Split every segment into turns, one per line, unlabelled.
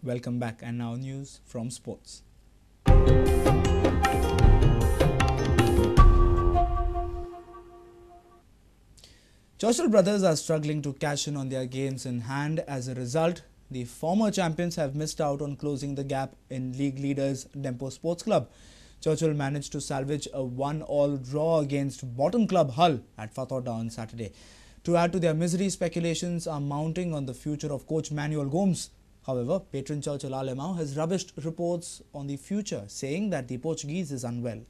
Welcome back, and now news from sports. Churchill Brothers are struggling to cash in on their games in hand. As a result, the former champions have missed out on closing the gap in league leaders Dempo Sports Club. Churchill managed to salvage a 1-all draw against bottom club H.A.L at Fathoda on Saturday. To add to their misery, speculations are mounting on the future of coach Manuel Gomes. However, patron Churchill Alemao has rubbished reports on the future, saying that the Portuguese is unwell.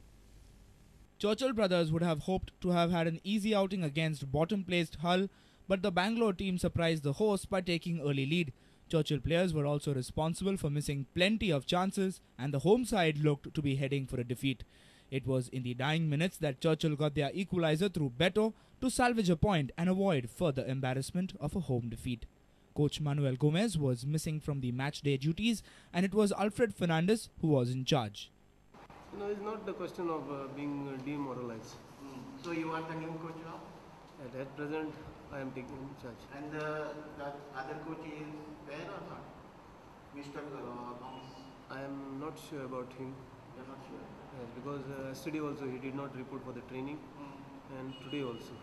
Churchill Brothers would have hoped to have had an easy outing against bottom-placed H.A.L, but the Bangalore team surprised the hosts by taking early lead. Churchill players were also responsible for missing plenty of chances, and the home side looked to be heading for a defeat. It was in the dying minutes that Churchill got their equaliser through Beto to salvage a point and avoid further embarrassment of a home defeat. Coach Manuel Gomes was missing from the match day duties, and it was Alfred Fernandez who was in charge.
No, it's not the question of being demoralized.
So you are the new coach now?
At present, I am taking charge.
And the other coach is there or not? Mr. Gomes?
I am not sure about him.
You are not sure?
Yes, because yesterday also he did not report for the training, and today also.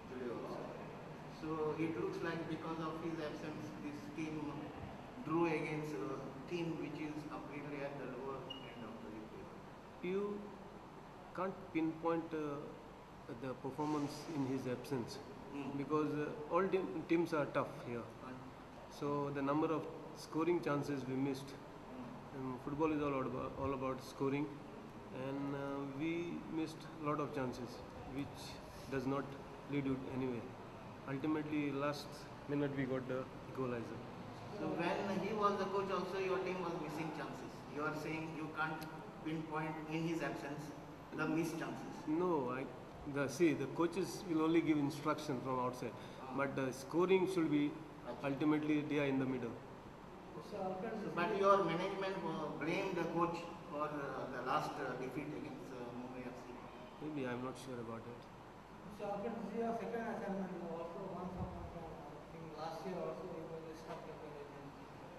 Today also. So it looks like because of his absence, this team drew against a team which is completely at the lower end of the league.
You can't pinpoint the performance in his absence because all teams are tough here. So the number of scoring chances we missed. Football is all about scoring, and we missed a lot of chances, which does not lead you anywhere. Ultimately, last minute we got the equalizer.
So when he was the coach also, your team was missing chances. You are saying you can't pinpoint in his absence the missed chances.
No, the coaches will only give instruction from outside, but the scoring should be ultimately they are in the middle.
But your management blamed the coach for the last defeat against Mumbai FC.
Maybe I am not sure about it.
So after this year, second assignment, also one from last year also he was a staff management.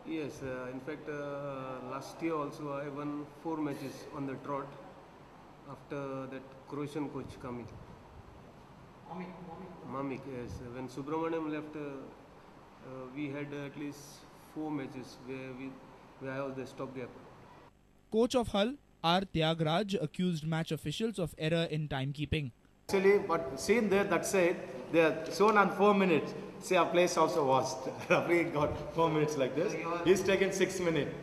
Yes, in fact, last year also I won 4 matches on the trot after that Croatian coach coming. Mamik, yes. When Subramaniam left, we had at least 4 matches where I was the stopgap.
Coach of H.A.L, R. Tyagraj, accused match officials of error in timekeeping.
Actually, but seen there, that said, they are shown on 4 minutes. See, our place also was. Referee got 4 minutes like this.
So
He's taken 6 minutes.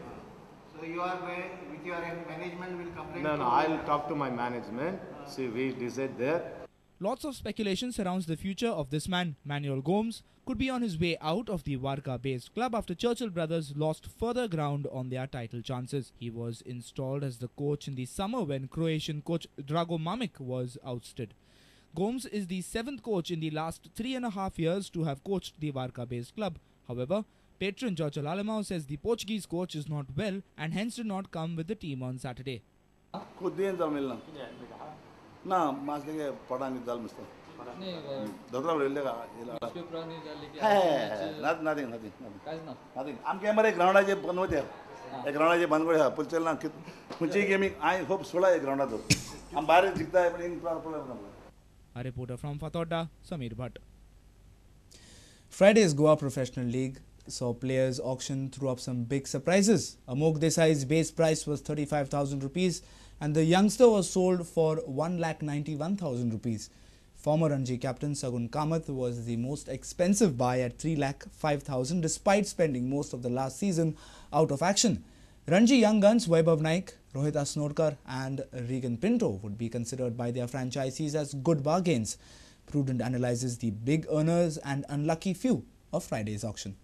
So you are going with your management will complain?
No, I'll talk to my management. See, we decide there.
Lots of speculation surrounds the future of this man. Manuel Gomes could be on his way out of the Varka-based club after Churchill Brothers lost further ground on their title chances. He was installed as the coach in the summer when Croatian coach Drago Mamic was ousted. Gomes is the 7th coach in the last 3.5 years to have coached the Varka-based club. However, patron Churchill Alemao says the Portuguese coach is not well and hence did not come with the team on Saturday.
ना मास के पढ़ा नहीं दाल mister Dadra ले लेगा nothing आम के हमारे ground आज बंद होते हैं ग्राउंड आज बंद कर है पुल चलना कुछ गेमिंग आई होप सोला है ग्राउंड तो हम बाहर दिखता है पर इन problem
A reporter from Fathoda, Sameer Bhatt.
Friday's Goa Professional League saw players auction threw up some big surprises. Amok Desai's base price was 35,000 rupees and the youngster was sold for 1,91,000 rupees. Former Ranji captain Sagun Kamath was the most expensive buy at 3,05,000 despite spending most of the last season out of action. Ranji young guns Vaibhav Naik, Rohit Asnorkar and Regan Pinto would be considered by their franchisees as good bargains. Prudent analyzes the big earners and unlucky few of Friday's auction.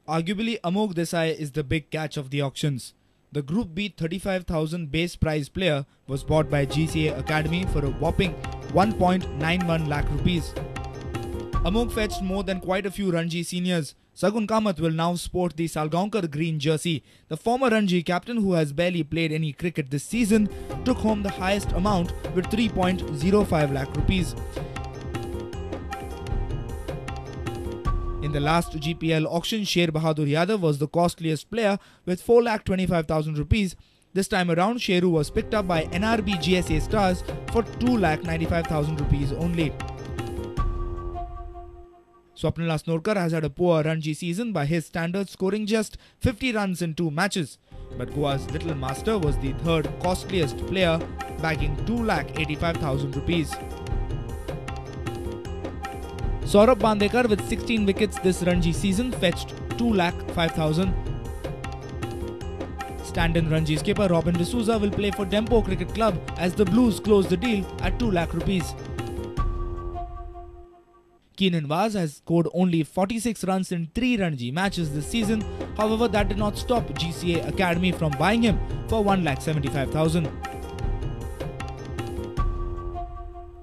Arguably, Amok Desai is the big catch of the auctions. The Group B 35,000 base price player was bought by GCA Academy for a whopping 1.91 lakh rupees. Amok fetched more than quite a few Ranji seniors. Sagun Kamath will now sport the Salgaonkar green jersey. The former Ranji captain, who has barely played any cricket this season, took home the highest amount with 3.05 lakh rupees. In the last GPL auction, Sher Bahadur Yadav was the costliest player with 4,25,000 rupees. This time around, Sheru was picked up by NRB GSA Stars for 2,95,000 rupees only. Swapnil Asnorkar has had a poor Ranji season by his standards, scoring just 50 runs in 2 matches. But Goa's Little Master was the third costliest player, bagging 2,85,000 rupees. Saurabh Bandekar with 16 wickets this Ranji season fetched 2,05,000. Stand-in Ranji skipper Robin D'Souza will play for Dempo Cricket Club as the Blues close the deal at 2 lakh rupees. Keenan Vaz has scored only 46 runs in 3 Ranji matches this season. However, that did not stop GCA Academy from buying him for 1,75,000.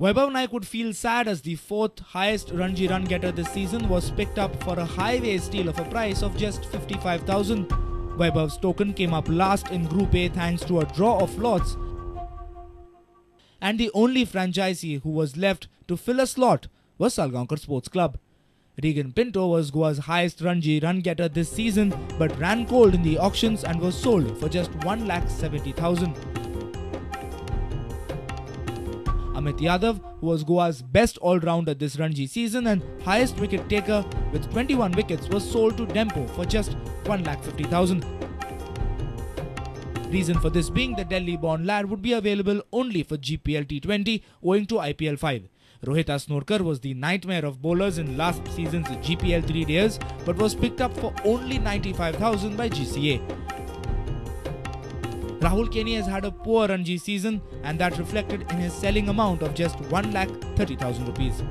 Vaibhav Naik would feel sad as the 4th highest Ranji run getter this season was picked up for a highway steal of a price of just 55,000. Vaibhav's token came up last in Group A thanks to a draw of lots, and the only franchisee who was left to fill a slot was Salgaonkar Sports Club. Regan Pinto was Goa's highest Ranji run getter this season but ran cold in the auctions and was sold for just 1,70,000. Amit Yadav, who was Goa's best all-rounder this Ranji season and highest wicket taker with 21 wickets, was sold to Dempo for just 1,50,000. Reason for this being the Delhi-born lad would be available only for GPL T20 owing to IPL 5. Rohit Asnorkar was the nightmare of bowlers in last season's GPL 3 days but was picked up for only 95,000 by GCA. Rahul Kenny has had a poor Ranji season and that reflected in his selling amount of just 1,30,000 rupees.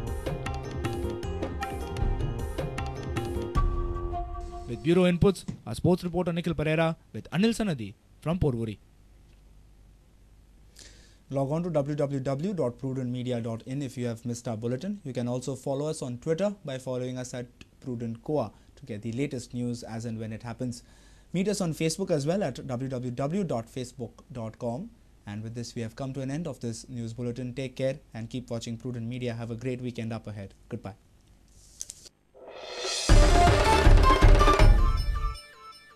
With Bureau Inputs, our sports reporter Nikhil Pereira with Anil Sanadi from Porvoori.
Log on to www.prudentmedia.in if you have missed our bulletin. You can also follow us on Twitter by following us at Prudent Goa to get the latest news as and when it happens. Meet us on Facebook as well at www.facebook.com. And with this, we have come to an end of this news bulletin. Take care and keep watching Prudent Media. Have a great weekend up ahead. Goodbye.